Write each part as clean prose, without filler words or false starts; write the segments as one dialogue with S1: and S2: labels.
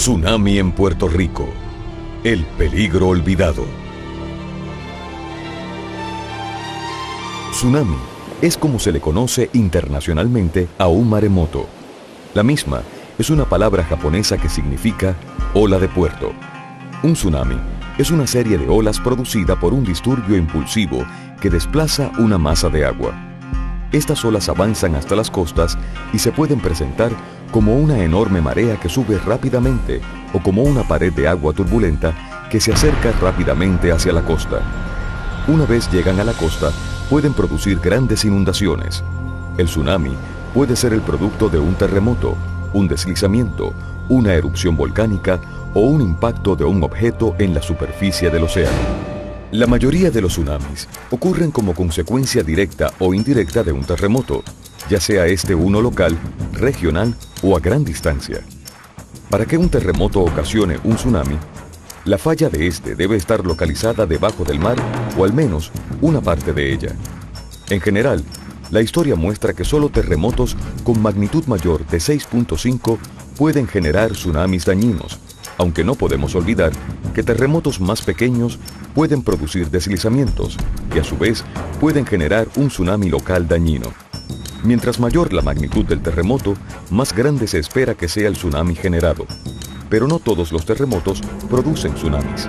S1: Tsunami en Puerto Rico. El peligro olvidado. Tsunami es como se le conoce internacionalmente a un maremoto. La misma es una palabra japonesa que significa ola de puerto. Un tsunami es una serie de olas producida por un disturbio impulsivo que desplaza una masa de agua. Estas olas avanzan hasta las costas y se pueden presentar como una enorme marea que sube rápidamente o como una pared de agua turbulenta que se acerca rápidamente hacia la costa. Una vez llegan a la costa, pueden producir grandes inundaciones. El tsunami puede ser el producto de un terremoto, un deslizamiento, una erupción volcánica o un impacto de un objeto en la superficie del océano. La mayoría de los tsunamis ocurren como consecuencia directa o indirecta de un terremoto, ya sea este uno local, regional o a gran distancia. Para que un terremoto ocasione un tsunami, la falla de este debe estar localizada debajo del mar o al menos una parte de ella. En general, la historia muestra que solo terremotos con magnitud mayor de 6.5 pueden generar tsunamis dañinos, aunque no podemos olvidar que terremotos más pequeños pueden producir deslizamientos, que a su vez pueden generar un tsunami local dañino. Mientras mayor la magnitud del terremoto, más grande se espera que sea el tsunami generado. Pero no todos los terremotos producen tsunamis.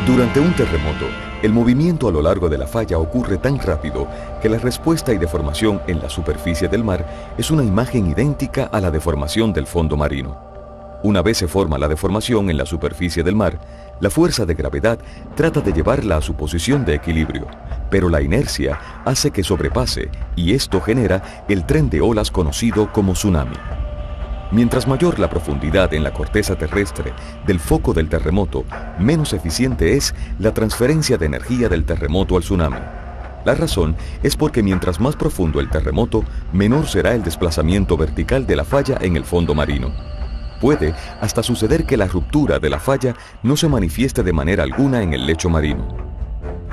S1: Durante un terremoto, el movimiento a lo largo de la falla ocurre tan rápido que la respuesta y deformación en la superficie del mar es una imagen idéntica a la deformación del fondo marino. Una vez se forma la deformación en la superficie del mar, la fuerza de gravedad trata de llevarla a su posición de equilibrio, pero la inercia hace que sobrepase y esto genera el tren de olas conocido como tsunami. Mientras mayor la profundidad en la corteza terrestre del foco del terremoto, menos eficiente es la transferencia de energía del terremoto al tsunami. La razón es porque mientras más profundo el terremoto, menor será el desplazamiento vertical de la falla en el fondo marino. Puede hasta suceder que la ruptura de la falla no se manifieste de manera alguna en el lecho marino.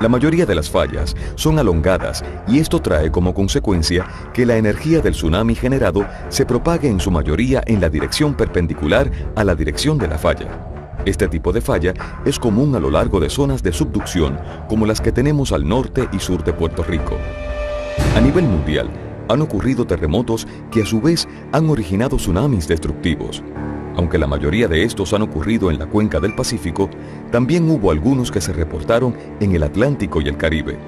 S1: La mayoría de las fallas son alongadas y esto trae como consecuencia que la energía del tsunami generado se propague en su mayoría en la dirección perpendicular a la dirección de la falla. Este tipo de falla es común a lo largo de zonas de subducción como las que tenemos al norte y sur de Puerto Rico. A nivel mundial, han ocurrido terremotos que a su vez han originado tsunamis destructivos. Aunque la mayoría de estos han ocurrido en la cuenca del Pacífico, también hubo algunos que se reportaron en el Atlántico y el Caribe.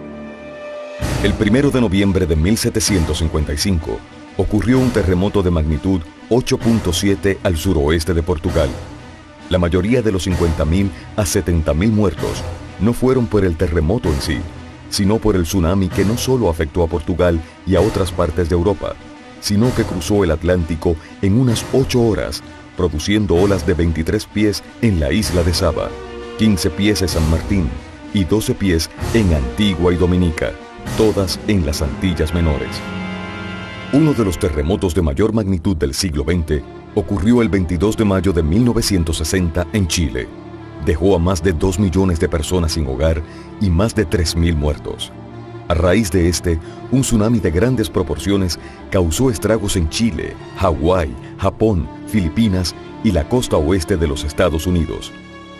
S1: El 1 de noviembre de 1755 ocurrió un terremoto de magnitud 8.7 al suroeste de Portugal. La mayoría de los 50.000 a 70.000 muertos no fueron por el terremoto en sí, sino por el tsunami que no solo afectó a Portugal y a otras partes de Europa, sino que cruzó el Atlántico en unas 8 horas, produciendo olas de 23 pies en la isla de Saba, 15 pies en San Martín y 12 pies en Antigua y Dominica, todas en las Antillas Menores. Uno de los terremotos de mayor magnitud del siglo XX ocurrió el 22 de mayo de 1960 en Chile. Dejó a más de 2 millones de personas sin hogar y más de 3.000 muertos. A raíz de este, un tsunami de grandes proporciones causó estragos en Chile, Hawái, Japón, Filipinas y la costa oeste de los Estados Unidos.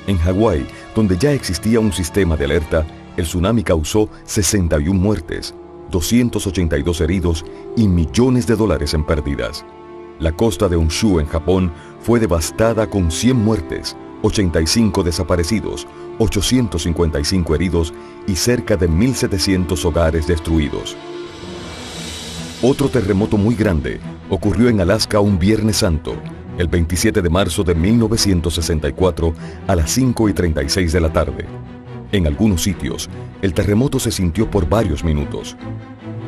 S1: En Hawái, donde ya existía un sistema de alerta, el tsunami causó 61 muertes, 282 heridos y millones de dólares en pérdidas. La costa de Honshu en Japón fue devastada con 100 muertes, 85 desaparecidos, 855 heridos y cerca de 1.700 hogares destruidos. Otro terremoto muy grande ocurrió en Alaska un Viernes Santo, el 27 de marzo de 1964 a las 5:36 de la tarde. En algunos sitios, el terremoto se sintió por varios minutos.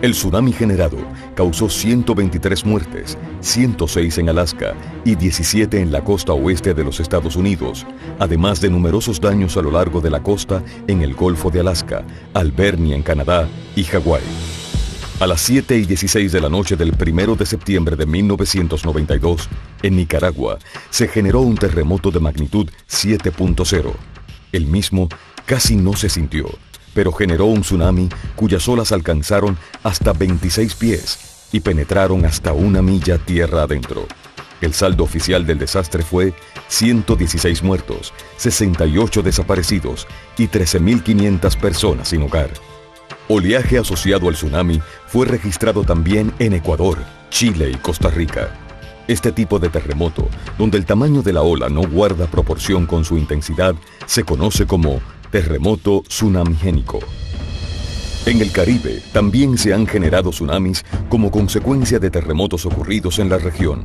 S1: El tsunami generado causó 123 muertes, 106 en Alaska y 17 en la costa oeste de los Estados Unidos, además de numerosos daños a lo largo de la costa en el Golfo de Alaska, Albernia en Canadá y Hawái. A las 7:16 de la noche del 1 de septiembre de 1992, en Nicaragua, se generó un terremoto de magnitud 7.0. El mismo casi no se sintió, pero generó un tsunami cuyas olas alcanzaron hasta 26 pies y penetraron hasta 1 milla tierra adentro. El saldo oficial del desastre fue 116 muertos, 68 desaparecidos y 13.500 personas sin hogar. Oleaje asociado al tsunami fue registrado también en Ecuador, Chile y Costa Rica. Este tipo de terremoto, donde el tamaño de la ola no guarda proporción con su intensidad, se conoce como terremoto tsunamigénico. En el Caribe también se han generado tsunamis como consecuencia de terremotos ocurridos en la región.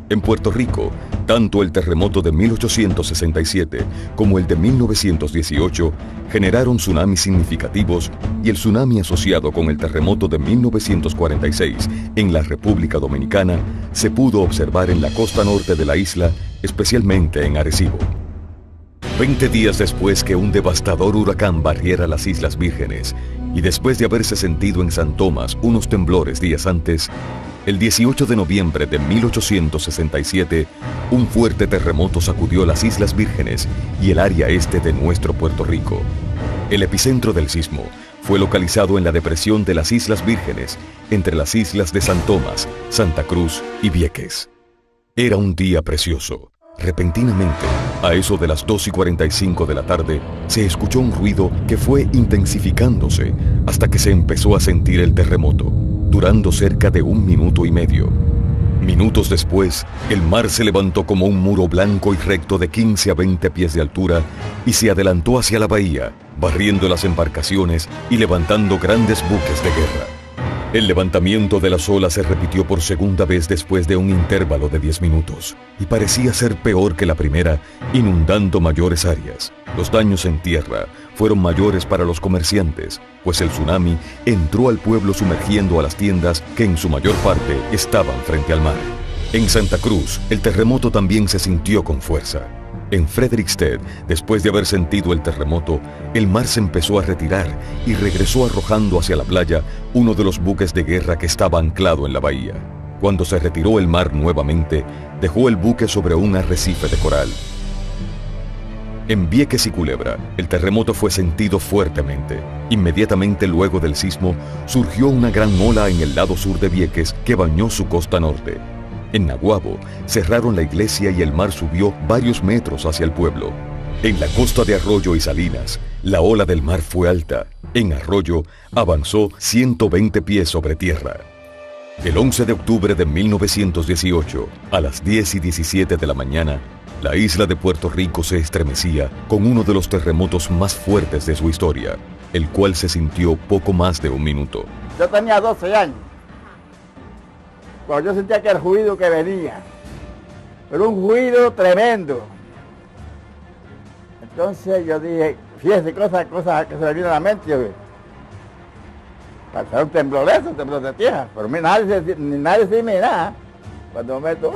S1: En Puerto Rico, tanto el terremoto de 1867 como el de 1918 generaron tsunamis significativos y el tsunami asociado con el terremoto de 1946 en la República Dominicana se pudo observar en la costa norte de la isla, especialmente en Arecibo. 20 días después que un devastador huracán barriera las Islas Vírgenes y después de haberse sentido en San Tomás unos temblores días antes, el 18 de noviembre de 1867, un fuerte terremoto sacudió las Islas Vírgenes y el área este de nuestro Puerto Rico. El epicentro del sismo fue localizado en la depresión de las Islas Vírgenes, entre las islas de San Tomás, Santa Cruz y Vieques. Era un día precioso. Repentinamente, a eso de las 2:45 de la tarde, se escuchó un ruido que fue intensificándose hasta que se empezó a sentir el terremoto, durando cerca de 1 minuto y medio. Minutos después, el mar se levantó como un muro blanco y recto de 15 a 20 pies de altura y se adelantó hacia la bahía, barriendo las embarcaciones y levantando grandes buques de guerra. El levantamiento de las olas se repitió por segunda vez después de un intervalo de 10 minutos y parecía ser peor que la primera, inundando mayores áreas. Los daños en tierra fueron mayores para los comerciantes, pues el tsunami entró al pueblo sumergiendo a las tiendas que en su mayor parte estaban frente al mar. En Santa Cruz, el terremoto también se sintió con fuerza. En Frederiksted, después de haber sentido el terremoto, el mar se empezó a retirar y regresó arrojando hacia la playa uno de los buques de guerra que estaba anclado en la bahía. Cuando se retiró el mar nuevamente, dejó el buque sobre un arrecife de coral. En Vieques y Culebra, el terremoto fue sentido fuertemente. Inmediatamente luego del sismo, surgió una gran ola en el lado sur de Vieques que bañó su costa norte. En Naguabo, cerraron la iglesia y el mar subió varios metros hacia el pueblo. En la costa de Arroyo y Salinas, la ola del mar fue alta. En Arroyo, avanzó 120 pies sobre tierra. El 11 de octubre de 1918, a las 10:17 de la mañana, la isla de Puerto Rico se estremecía con uno de los terremotos más fuertes de su historia, el cual se sintió poco más de 1 minuto.
S2: Yo tenía 12 años. Cuando yo sentía aquel ruido que venía, pero un ruido tremendo. Entonces yo dije, fíjese, cosas que se me vino a la mente, yo dije, para hacer un temblor de tierra, pero ni nadie se me nada. Cuando me meto,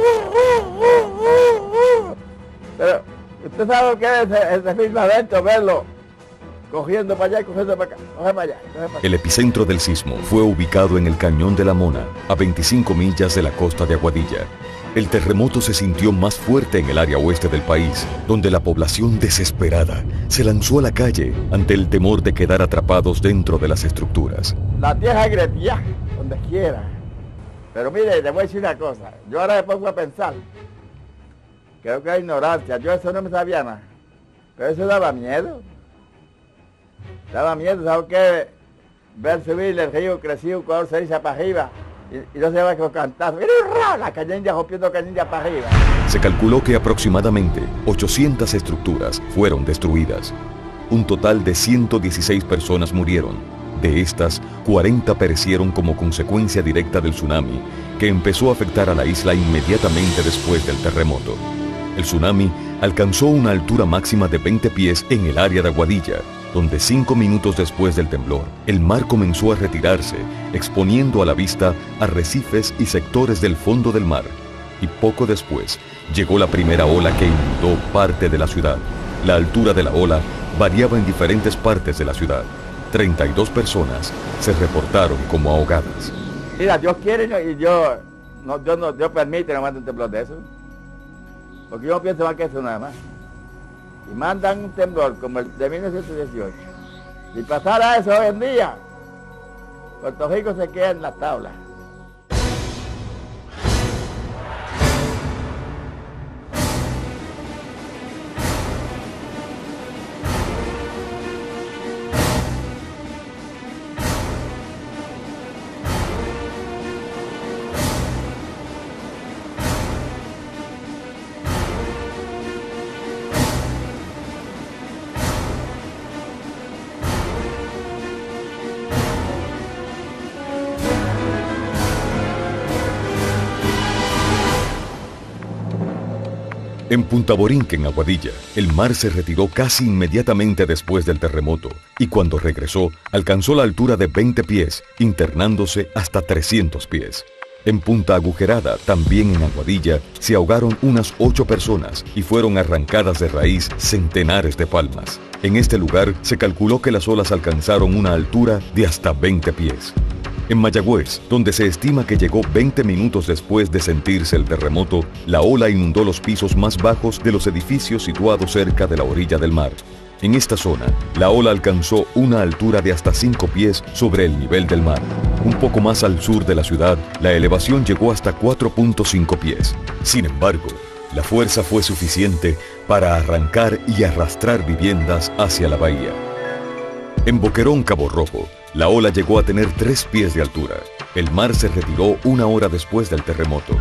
S2: pero usted sabe lo que es ese filme adentro, verlo cogiendo para allá y cogiendo para acá, cogiendo para allá.
S1: El epicentro del sismo fue ubicado en el Cañón de la Mona, a 25 millas de la costa de Aguadilla. El terremoto se sintió más fuerte en el área oeste del país, donde la población desesperada se lanzó a la calle ante el temor de quedar atrapados dentro de las estructuras.
S2: La tierra gretía, donde quiera. Pero mire, le voy a decir una cosa. Yo ahora me pongo a pensar. Creo que es ignorancia. Yo eso no me sabía nada. Pero eso daba miedo. Daba miedo, ¿sabes qué? Ver subir el río crecido, un color ceniza para arriba. Y no se va con cantazo. La cañilla rompiendo cañilla para arriba.
S1: Se calculó que aproximadamente 800 estructuras fueron destruidas. Un total de 116 personas murieron. De estas, 40 perecieron como consecuencia directa del tsunami, que empezó a afectar a la isla inmediatamente después del terremoto. El tsunami alcanzó una altura máxima de 20 pies en el área de Aguadilla, donde 5 minutos después del temblor, el mar comenzó a retirarse, exponiendo a la vista arrecifes y sectores del fondo del mar. Y poco después, llegó la primera ola que inundó parte de la ciudad. La altura de la ola variaba en diferentes partes de la ciudad. 32 personas se reportaron como ahogadas.
S2: Mira, Dios quiere y Dios permite no mande un temblor de eso. Porque yo no pienso más que eso nada más. Y mandan un temblor como el de 1918. Si pasara eso hoy en día, Puerto Rico se queda en la tabla.
S1: En Punta Borinquen, en Aguadilla, el mar se retiró casi inmediatamente después del terremoto y cuando regresó alcanzó la altura de 20 pies, internándose hasta 300 pies. En Punta Agujerada, también en Aguadilla, se ahogaron unas 8 personas y fueron arrancadas de raíz centenares de palmas. En este lugar se calculó que las olas alcanzaron una altura de hasta 20 pies. En Mayagüez, donde se estima que llegó 20 minutos después de sentirse el terremoto, la ola inundó los pisos más bajos de los edificios situados cerca de la orilla del mar. En esta zona, la ola alcanzó una altura de hasta 5 pies sobre el nivel del mar. Un poco más al sur de la ciudad, la elevación llegó hasta 4.5 pies. Sin embargo, la fuerza fue suficiente para arrancar y arrastrar viviendas hacia la bahía. En Boquerón, Cabo Rojo, la ola llegó a tener 3 pies de altura. El mar se retiró una hora después del terremoto.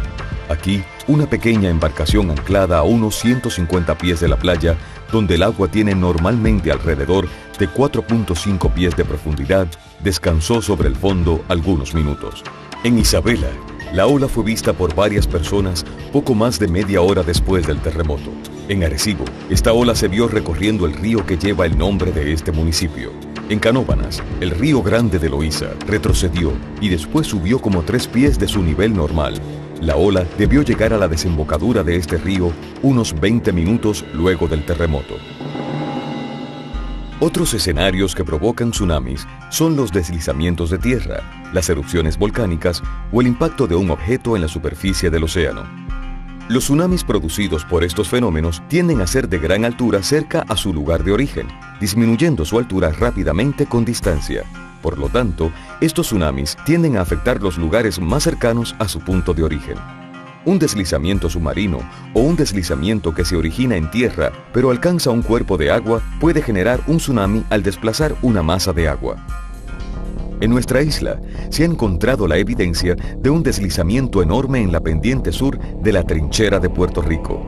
S1: Aquí, una pequeña embarcación anclada a unos 150 pies de la playa, donde el agua tiene normalmente alrededor de 4.5 pies de profundidad, descansó sobre el fondo algunos minutos. En Isabela, la ola fue vista por varias personas poco más de media hora después del terremoto. En Arecibo, esta ola se vio recorriendo el río que lleva el nombre de este municipio. En Canóvanas, el río Grande de Loíza retrocedió y después subió como 3 pies de su nivel normal. La ola debió llegar a la desembocadura de este río unos 20 minutos luego del terremoto. Otros escenarios que provocan tsunamis son los deslizamientos de tierra, las erupciones volcánicas o el impacto de un objeto en la superficie del océano. Los tsunamis producidos por estos fenómenos tienden a ser de gran altura cerca a su lugar de origen, disminuyendo su altura rápidamente con distancia. Por lo tanto, estos tsunamis tienden a afectar los lugares más cercanos a su punto de origen. Un deslizamiento submarino o un deslizamiento que se origina en tierra pero alcanza un cuerpo de agua puede generar un tsunami al desplazar una masa de agua. En nuestra isla se ha encontrado la evidencia de un deslizamiento enorme en la pendiente sur de la trinchera de Puerto Rico.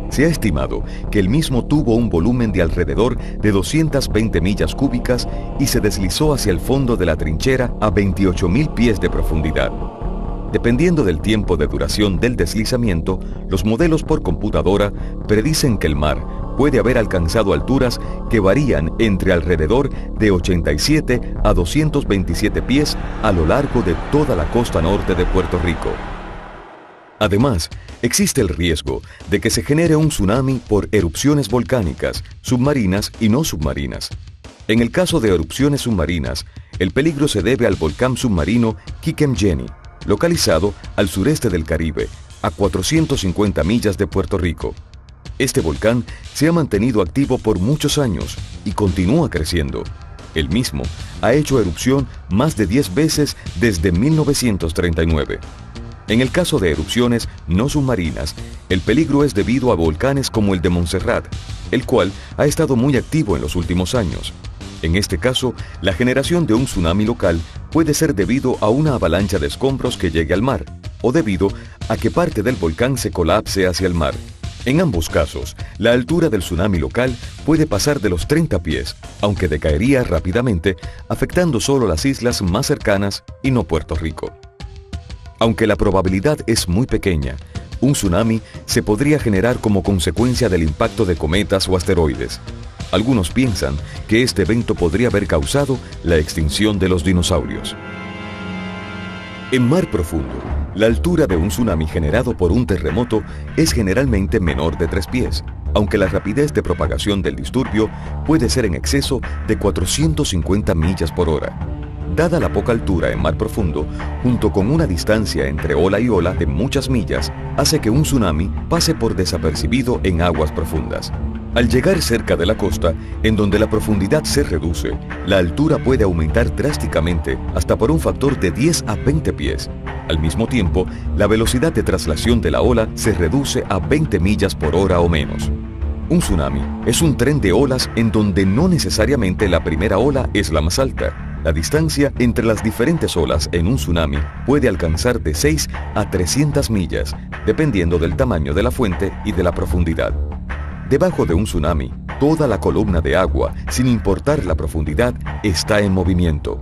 S1: Se ha estimado que el mismo tuvo un volumen de alrededor de 220 millas cúbicas y se deslizó hacia el fondo de la trinchera a 28.000 pies de profundidad. Dependiendo del tiempo de duración del deslizamiento, los modelos por computadora predicen que el mar puede haber alcanzado alturas que varían entre alrededor de 87 a 227 pies a lo largo de toda la costa norte de Puerto Rico. Además, existe el riesgo de que se genere un tsunami por erupciones volcánicas, submarinas y no submarinas. En el caso de erupciones submarinas, el peligro se debe al volcán submarino Quiquemgeni, localizado al sureste del Caribe, a 450 millas de Puerto Rico. Este volcán se ha mantenido activo por muchos años y continúa creciendo. El mismo ha hecho erupción más de 10 veces desde 1939. En el caso de erupciones no submarinas, el peligro es debido a volcanes como el de Montserrat, el cual ha estado muy activo en los últimos años. En este caso, la generación de un tsunami local puede ser debido a una avalancha de escombros que llegue al mar, o debido a que parte del volcán se colapse hacia el mar. En ambos casos, la altura del tsunami local puede pasar de los 30 pies, aunque decaería rápidamente, afectando solo las islas más cercanas y no Puerto Rico. Aunque la probabilidad es muy pequeña, un tsunami se podría generar como consecuencia del impacto de cometas o asteroides. Algunos piensan que este evento podría haber causado la extinción de los dinosaurios. En mar profundo, la altura de un tsunami generado por un terremoto es generalmente menor de 3 pies, aunque la rapidez de propagación del disturbio puede ser en exceso de 450 millas por hora. Dada la poca altura en mar profundo, junto con una distancia entre ola y ola de muchas millas, hace que un tsunami pase por desapercibido en aguas profundas. Al llegar cerca de la costa, en donde la profundidad se reduce, la altura puede aumentar drásticamente hasta por un factor de 10 a 20 pies. Al mismo tiempo, la velocidad de traslación de la ola se reduce a 20 millas por hora o menos. Un tsunami es un tren de olas en donde no necesariamente la primera ola es la más alta. La distancia entre las diferentes olas en un tsunami puede alcanzar de 6 a 300 millas, dependiendo del tamaño de la fuente y de la profundidad. Debajo de un tsunami, toda la columna de agua, sin importar la profundidad, está en movimiento.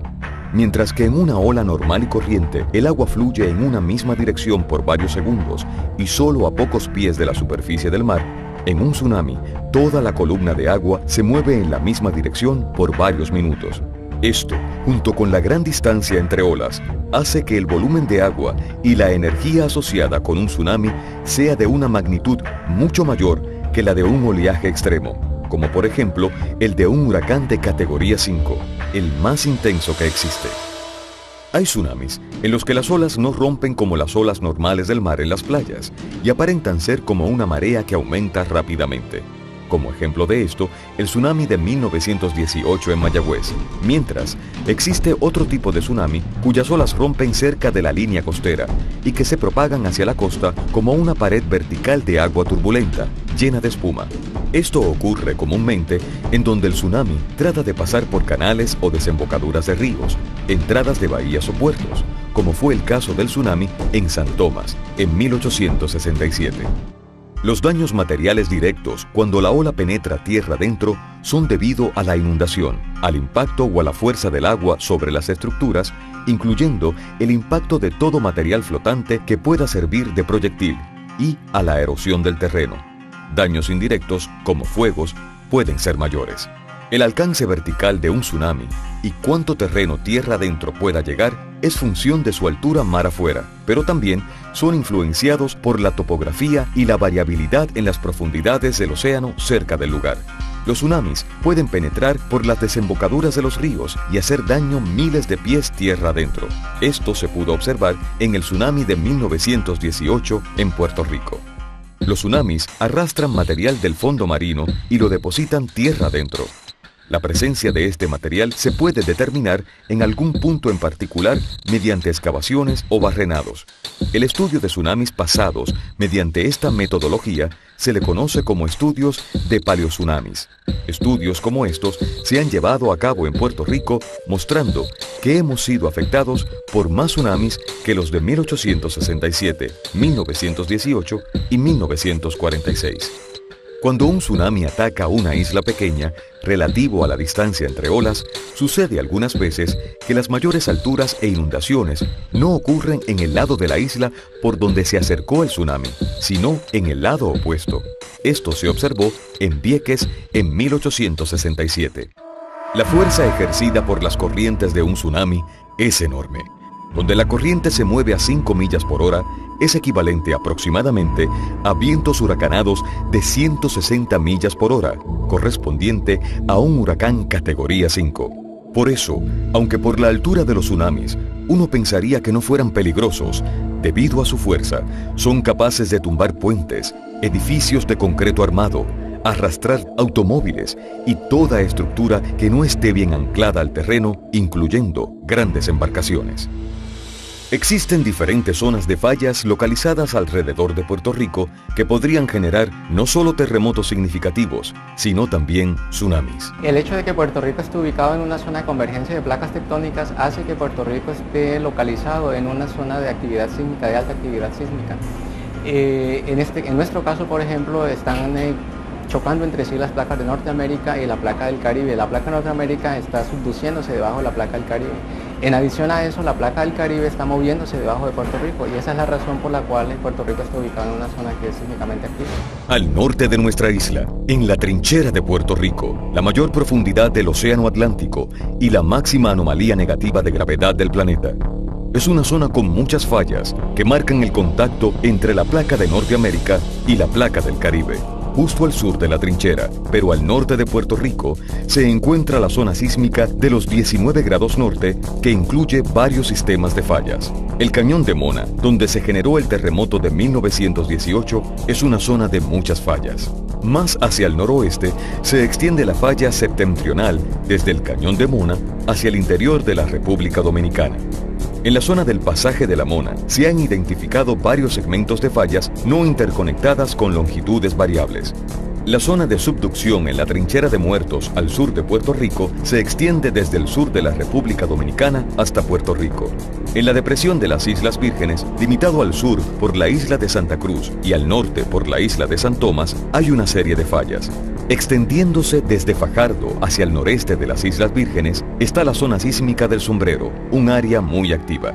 S1: Mientras que en una ola normal y corriente, el agua fluye en una misma dirección por varios segundos y solo a pocos pies de la superficie del mar, En un tsunami, toda la columna de agua se mueve en la misma dirección por varios minutos. Esto, junto con la gran distancia entre olas, hace que el volumen de agua y la energía asociada con un tsunami sea de una magnitud mucho mayor que la de un oleaje extremo, como por ejemplo el de un huracán de categoría 5, el más intenso que existe. Hay tsunamis en los que las olas no rompen como las olas normales del mar en las playas y aparentan ser como una marea que aumenta rápidamente. Como ejemplo de esto, el tsunami de 1918 en Mayagüez. Mientras, existe otro tipo de tsunami cuyas olas rompen cerca de la línea costera y que se propagan hacia la costa como una pared vertical de agua turbulenta, llena de espuma. Esto ocurre comúnmente en donde el tsunami trata de pasar por canales o desembocaduras de ríos, entradas de bahías o puertos, como fue el caso del tsunami en San Tomás en 1867. Los daños materiales directos cuando la ola penetra tierra adentro son debido a la inundación, al impacto o a la fuerza del agua sobre las estructuras, incluyendo el impacto de todo material flotante que pueda servir de proyectil, y a la erosión del terreno. Daños indirectos, como fuegos, pueden ser mayores. El alcance vertical de un tsunami y cuánto terreno tierra adentro pueda llegar es función de su altura mar afuera, pero también son influenciados por la topografía y la variabilidad en las profundidades del océano cerca del lugar. Los tsunamis pueden penetrar por las desembocaduras de los ríos y hacer daño miles de pies tierra adentro. Esto se pudo observar en el tsunami de 1918 en Puerto Rico. Los tsunamis arrastran material del fondo marino y lo depositan tierra adentro. La presencia de este material se puede determinar en algún punto en particular mediante excavaciones o barrenados. El estudio de tsunamis pasados mediante esta metodología se le conoce como estudios de paleotsunamis. Estudios como estos se han llevado a cabo en Puerto Rico mostrando que hemos sido afectados por más tsunamis que los de 1867, 1918 y 1946. Cuando un tsunami ataca una isla pequeña, relativo a la distancia entre olas, sucede algunas veces que las mayores alturas e inundaciones no ocurren en el lado de la isla por donde se acercó el tsunami, sino en el lado opuesto. Esto se observó en Vieques en 1867. La fuerza ejercida por las corrientes de un tsunami es enorme. Donde la corriente se mueve a 5 millas por hora, es equivalente aproximadamente a vientos huracanados de 160 millas por hora, correspondiente a un huracán categoría 5. Por eso, aunque por la altura de los tsunamis, uno pensaría que no fueran peligrosos, debido a su fuerza, son capaces de tumbar puentes, edificios de concreto armado, arrastrar automóviles y toda estructura que no esté bien anclada al terreno, incluyendo grandes embarcaciones. Existen diferentes zonas de fallas localizadas alrededor de Puerto Rico que podrían generar no solo terremotos significativos, sino también tsunamis.
S3: El hecho de que Puerto Rico esté ubicado en una zona de convergencia de placas tectónicas hace que Puerto Rico esté localizado en una zona de actividad sísmica, de alta actividad sísmica. En nuestro caso, por ejemplo, están chocando entre sí las placas de Norteamérica y la placa del Caribe. La placa de Norteamérica está subduciéndose debajo de la placa del Caribe. En adición a eso, la placa del Caribe está moviéndose debajo de Puerto Rico y esa es la razón por la cual Puerto Rico está ubicado en una zona que es sísmicamente activa.
S1: Al norte de nuestra isla, en la trinchera de Puerto Rico, la mayor profundidad del océano Atlántico y la máxima anomalía negativa de gravedad del planeta. Es una zona con muchas fallas que marcan el contacto entre la placa de Norteamérica y la placa del Caribe. Justo al sur de la trinchera, pero al norte de Puerto Rico, se encuentra la zona sísmica de los 19 grados norte, que incluye varios sistemas de fallas. El Cañón de Mona, donde se generó el terremoto de 1918, es una zona de muchas fallas. Más hacia el noroeste, se extiende la falla septentrional desde el Cañón de Mona hacia el interior de la República Dominicana. En la zona del pasaje de la Mona se han identificado varios segmentos de fallas no interconectadas con longitudes variables. La zona de subducción en la trinchera de Muertos al sur de Puerto Rico se extiende desde el sur de la República Dominicana hasta Puerto Rico. En la depresión de las Islas Vírgenes, limitado al sur por la isla de Santa Cruz y al norte por la isla de San Tomás, hay una serie de fallas. Extendiéndose desde Fajardo hacia el noreste de las Islas Vírgenes está la zona sísmica del Sombrero, un área muy activa.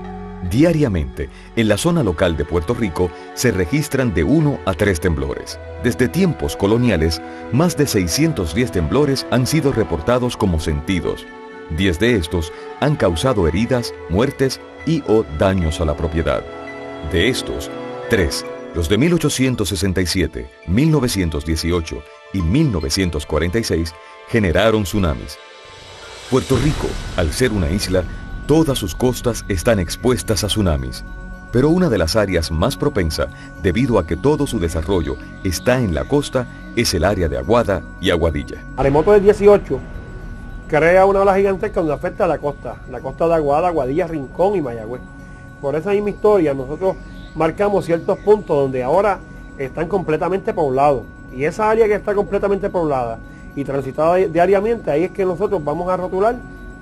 S1: Diariamente, en la zona local de Puerto Rico, se registran de 1 a 3 temblores. Desde tiempos coloniales, más de 610 temblores han sido reportados como sentidos. 10 de estos han causado heridas, muertes y o daños a la propiedad. De estos, 3, los de 1867, 1918 y 1946, generaron tsunamis. Puerto Rico, al ser una isla, todas sus costas están expuestas a tsunamis, pero una de las áreas más propensa, debido a que todo su desarrollo está en la costa, es el área de Aguada y Aguadilla.
S4: Maremoto del 18 crea una ola gigantesca donde afecta a la costa de Aguada, Aguadilla, Rincón y Mayagüez. Por esa misma historia nosotros marcamos ciertos puntos donde ahora están completamente poblados, y esa área que está completamente poblada y transitada diariamente, ahí es que nosotros vamos a rotular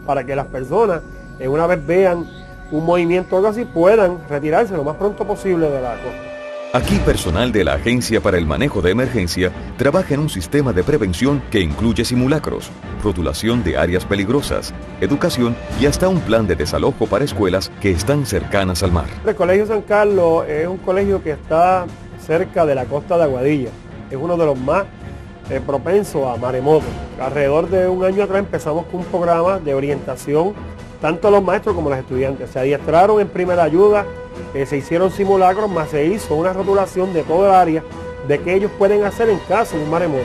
S4: para que las personas, una vez vean un movimiento o algo así, puedan retirarse lo más pronto posible de la costa.
S1: Aquí personal de la Agencia para el Manejo de Emergencia trabaja en un sistema de prevención que incluye simulacros, rotulación de áreas peligrosas, educación y hasta un plan de desalojo para escuelas que están cercanas al mar.
S4: El Colegio San Carlos es un colegio que está cerca de la costa de Aguadilla. Es uno de los más propensos a maremotos. Alrededor de un año atrás empezamos con un programa de orientación, tanto los maestros como los estudiantes. Se adiestraron en primera ayuda, se hicieron simulacros, más se hizo una rotulación de toda el área de qué ellos pueden hacer en caso de un maremoto.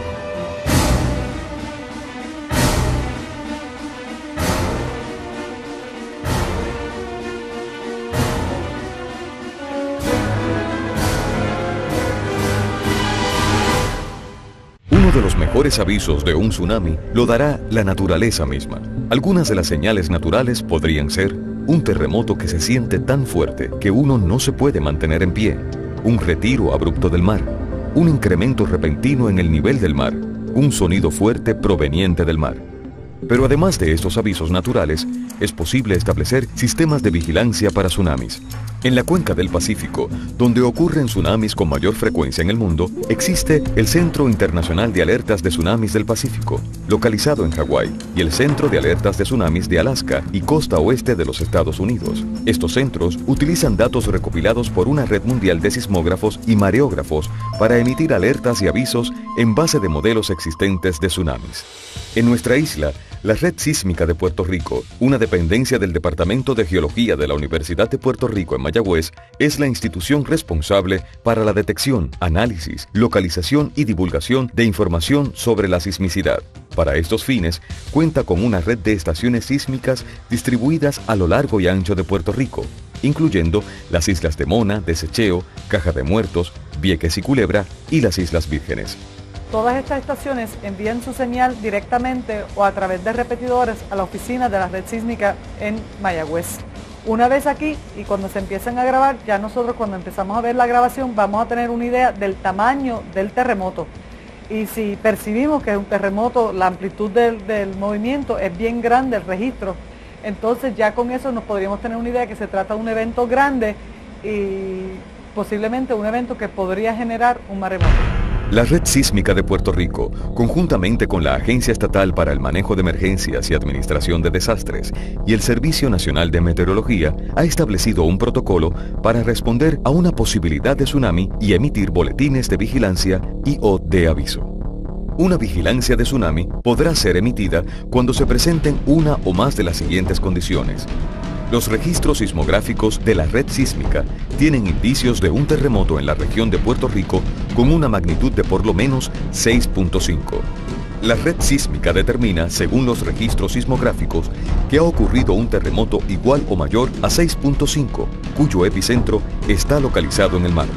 S1: Uno de los mejores avisos de un tsunami lo dará la naturaleza misma. Algunas de las señales naturales podrían ser un terremoto que se siente tan fuerte que uno no se puede mantener en pie, un retiro abrupto del mar, un incremento repentino en el nivel del mar, un sonido fuerte proveniente del mar. Pero además de estos avisos naturales, es posible establecer sistemas de vigilancia para tsunamis. En la cuenca del Pacífico, donde ocurren tsunamis con mayor frecuencia en el mundo, existe el Centro Internacional de Alertas de Tsunamis del Pacífico, localizado en Hawái, y el Centro de Alertas de Tsunamis de Alaska y costa oeste de los Estados Unidos. Estos centros utilizan datos recopilados por una red mundial de sismógrafos y mareógrafos para emitir alertas y avisos en base de modelos existentes de tsunamis. En nuestra isla, la Red Sísmica de Puerto Rico, una dependencia del Departamento de Geología de la Universidad de Puerto Rico en Mayagüez, es la institución responsable para la detección, análisis, localización y divulgación de información sobre la sismicidad. Para estos fines, cuenta con una red de estaciones sísmicas distribuidas a lo largo y ancho de Puerto Rico, incluyendo las islas de Mona, Desecheo, Caja de Muertos, Vieques y Culebra y las Islas Vírgenes.
S5: Todas estas estaciones envían su señal directamente o a través de repetidores a la oficina de la red sísmica en Mayagüez. Una vez aquí y cuando se empiezan a grabar, ya nosotros cuando empezamos a ver la grabación vamos a tener una idea del tamaño del terremoto. Y si percibimos que es un terremoto, la amplitud del movimiento es bien grande, el registro, entonces ya con eso nos podríamos tener una idea que se trata de un evento grande y posiblemente un evento que podría generar un maremoto.
S1: La Red Sísmica de Puerto Rico, conjuntamente con la Agencia Estatal para el Manejo de Emergencias y Administración de Desastres y el Servicio Nacional de Meteorología, ha establecido un protocolo para responder a una posibilidad de tsunami y emitir boletines de vigilancia y o de aviso. Una vigilancia de tsunami podrá ser emitida cuando se presenten una o más de las siguientes condiciones. Los registros sismográficos de la red sísmica tienen indicios de un terremoto en la región de Puerto Rico con una magnitud de por lo menos 6.5. La red sísmica determina, según los registros sismográficos, que ha ocurrido un terremoto igual o mayor a 6.5, cuyo epicentro está localizado en el mar.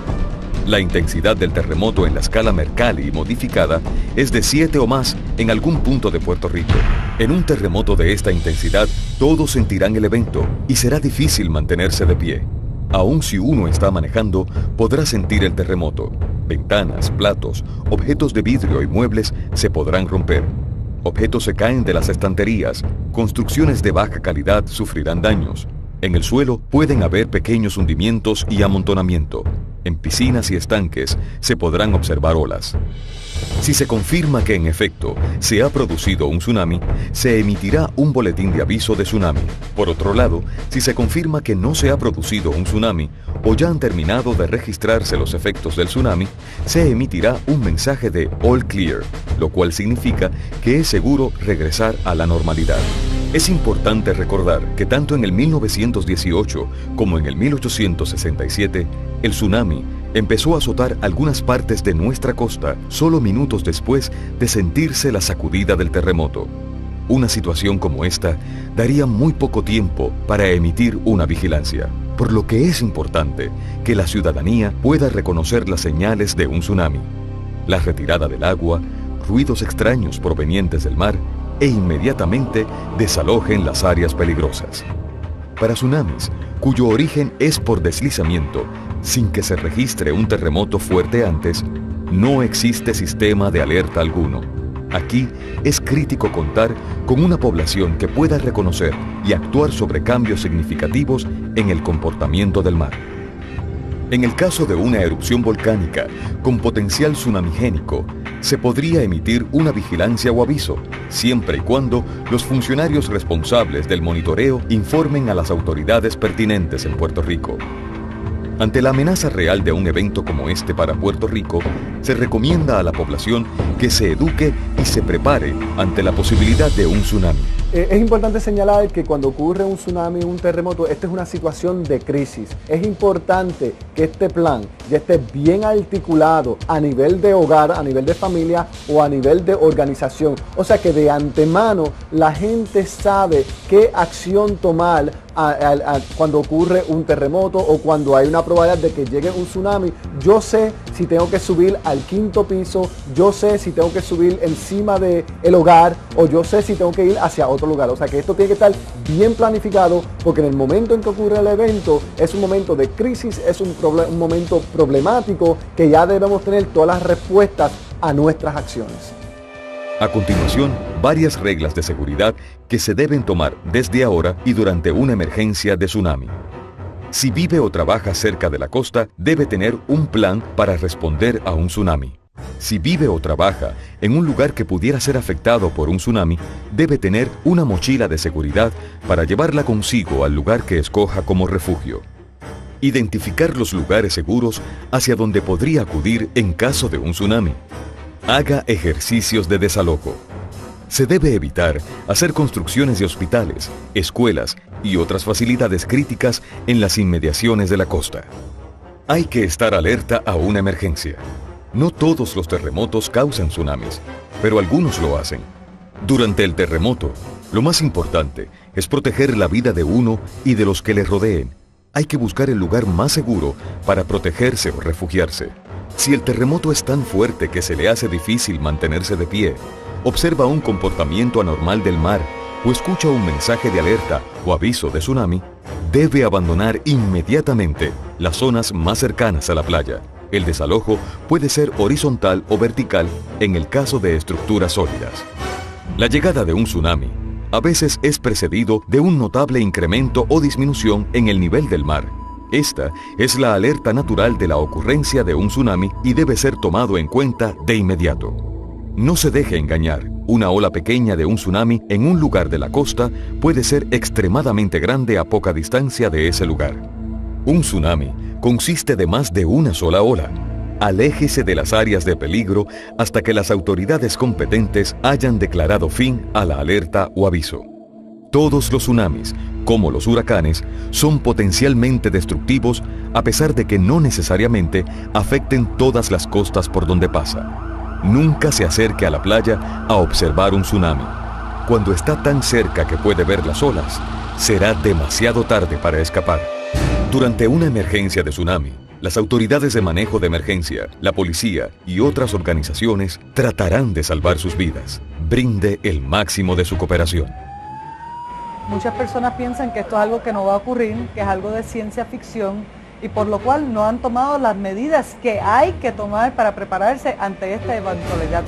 S1: La intensidad del terremoto en la escala Mercalli modificada es de 7 o más en algún punto de Puerto Rico. En un terremoto de esta intensidad, todos sentirán el evento y será difícil mantenerse de pie. Aun si uno está manejando, podrá sentir el terremoto. Ventanas, platos, objetos de vidrio y muebles se podrán romper. Objetos se caen de las estanterías. Construcciones de baja calidad sufrirán daños. En el suelo pueden haber pequeños hundimientos y amontonamiento. En piscinas y estanques se podrán observar olas. Si se confirma que en efecto se ha producido un tsunami, se emitirá un boletín de aviso de tsunami. Por otro lado, si se confirma que no se ha producido un tsunami o ya han terminado de registrarse los efectos del tsunami, se emitirá un mensaje de All Clear, lo cual significa que es seguro regresar a la normalidad. Es importante recordar que tanto en el 1918 como en el 1867, el tsunami empezó a azotar algunas partes de nuestra costa solo minutos después de sentirse la sacudida del terremoto. Una situación como esta daría muy poco tiempo para emitir una vigilancia, por lo que es importante que la ciudadanía pueda reconocer las señales de un tsunami, la retirada del agua, ruidos extraños provenientes del mar e inmediatamente desalojen las áreas peligrosas. Para tsunamis, cuyo origen es por deslizamiento, sin que se registre un terremoto fuerte antes, no existe sistema de alerta alguno. Aquí es crítico contar con una población que pueda reconocer y actuar sobre cambios significativos en el comportamiento del mar. En el caso de una erupción volcánica con potencial tsunamigénico, se podría emitir una vigilancia o aviso, siempre y cuando los funcionarios responsables del monitoreo informen a las autoridades pertinentes en Puerto Rico. Ante la amenaza real de un evento como este para Puerto Rico, se recomienda a la población que se eduque y se prepare ante la posibilidad de un tsunami.
S6: Es importante señalar que cuando ocurre un tsunami, un terremoto, esta es una situación de crisis. Es importante que este plan ya esté bien articulado a nivel de hogar, a nivel de familia o a nivel de organización. O sea que de antemano la gente sabe qué acción tomar cuando ocurre un terremoto o cuando hay una probabilidad de que llegue un tsunami. Yo sé si tengo que subir al 5º piso, yo sé si tengo que subir encima del hogar o yo sé si tengo que ir hacia otro lugar. O sea que esto tiene que estar bien planificado porque en el momento en que ocurre el evento es un momento de crisis, es un momento problemático que ya debemos tener todas las respuestas a nuestras acciones.
S1: A continuación, varias reglas de seguridad que se deben tomar desde ahora y durante una emergencia de tsunami. Si vive o trabaja cerca de la costa, debe tener un plan para responder a un tsunami. Si vive o trabaja en un lugar que pudiera ser afectado por un tsunami, debe tener una mochila de seguridad para llevarla consigo al lugar que escoja como refugio. Identificar los lugares seguros hacia donde podría acudir en caso de un tsunami. Haga ejercicios de desalojo. Se debe evitar hacer construcciones de hospitales, escuelas y otras facilidades críticas en las inmediaciones de la costa. Hay que estar alerta a una emergencia. No todos los terremotos causan tsunamis, pero algunos lo hacen. Durante el terremoto, lo más importante es proteger la vida de uno y de los que le rodeen. Hay que buscar el lugar más seguro para protegerse o refugiarse. Si el terremoto es tan fuerte que se le hace difícil mantenerse de pie, observa un comportamiento anormal del mar o escucha un mensaje de alerta o aviso de tsunami, debe abandonar inmediatamente las zonas más cercanas a la playa. El desalojo puede ser horizontal o vertical en el caso de estructuras sólidas. La llegada de un tsunami a veces es precedido de un notable incremento o disminución en el nivel del mar. Esta es la alerta natural de la ocurrencia de un tsunami y debe ser tomado en cuenta de inmediato. No se deje engañar. Una ola pequeña de un tsunami en un lugar de la costa puede ser extremadamente grande a poca distancia de ese lugar. Un tsunami consiste de más de una sola ola. Aléjese de las áreas de peligro hasta que las autoridades competentes hayan declarado fin a la alerta o aviso. Todos los tsunamis, como los huracanes, son potencialmente destructivos a pesar de que no necesariamente afecten todas las costas por donde pasa. Nunca se acerque a la playa a observar un tsunami. Cuando está tan cerca que puede ver las olas, será demasiado tarde para escapar. Durante una emergencia de tsunami, las autoridades de manejo de emergencia, la policía y otras organizaciones tratarán de salvar sus vidas. Brinde el máximo de su cooperación.
S5: Muchas personas piensan que esto es algo que no va a ocurrir, que es algo de ciencia ficción y por lo cual no han tomado las medidas que hay que tomar para prepararse ante esta eventualidad.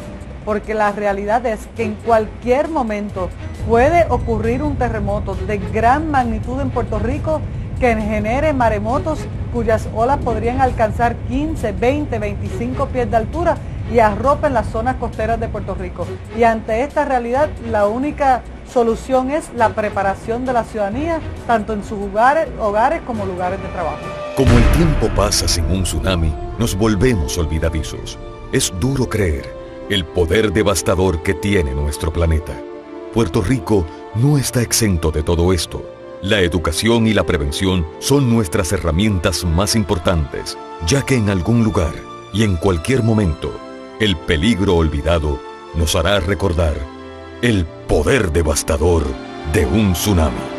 S5: Porque la realidad es que en cualquier momento puede ocurrir un terremoto de gran magnitud en Puerto Rico que genere maremotos cuyas olas podrían alcanzar 15, 20, 25 pies de altura y arropen las zonas costeras de Puerto Rico. Y ante esta realidad, la única solución es la preparación de la ciudadanía, tanto en sus hogares como lugares de trabajo.
S1: Como el tiempo pasa sin un tsunami, nos volvemos olvidadizos. Es duro creer el poder devastador que tiene nuestro planeta. Puerto Rico no está exento de todo esto. La educación y la prevención son nuestras herramientas más importantes, ya que en algún lugar y en cualquier momento, el peligro olvidado nos hará recordar el poder devastador de un tsunami.